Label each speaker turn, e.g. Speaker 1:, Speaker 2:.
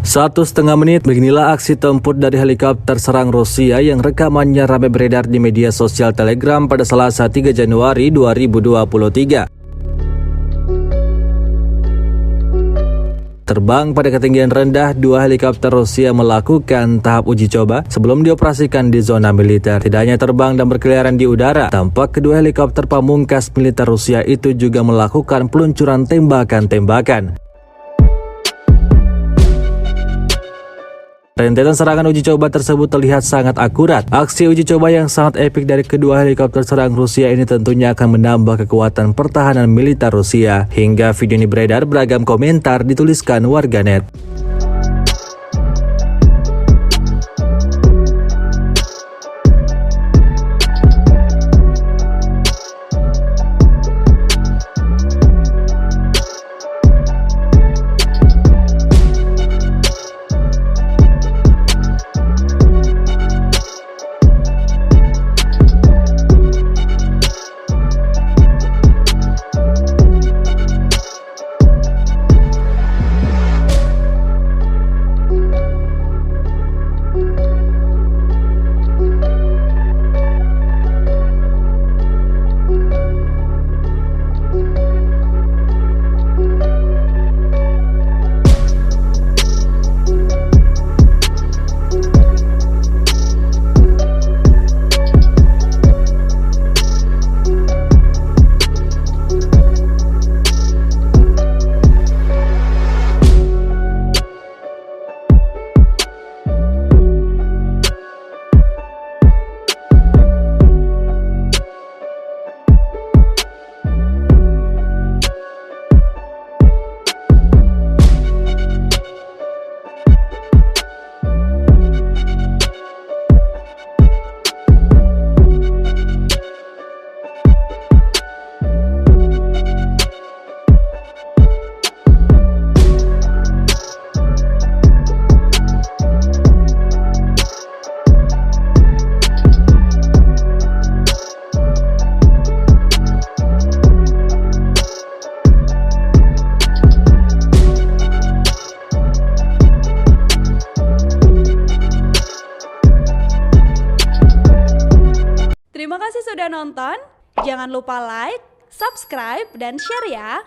Speaker 1: 1,5 menit, beginilah aksi tempur dari helikopter serang Rusia yang rekamannya ramai beredar di media sosial Telegram pada Selasa 3 Januari 2023. Terbang pada ketinggian rendah, dua helikopter Rusia melakukan tahap uji coba sebelum dioperasikan di zona militer. Tidak hanya terbang dan berkeliaran di udara, tampak kedua helikopter pamungkas militer Rusia itu juga melakukan peluncuran tembakan-tembakan. Rentetan serangan uji coba tersebut terlihat sangat akurat. Aksi uji coba yang sangat epik dari kedua helikopter serang Rusia ini tentunya akan menambah kekuatan pertahanan militer Rusia. Hingga video ini beredar, beragam komentar dituliskan warganet.
Speaker 2: Terima kasih sudah nonton, jangan lupa like, subscribe, dan share ya!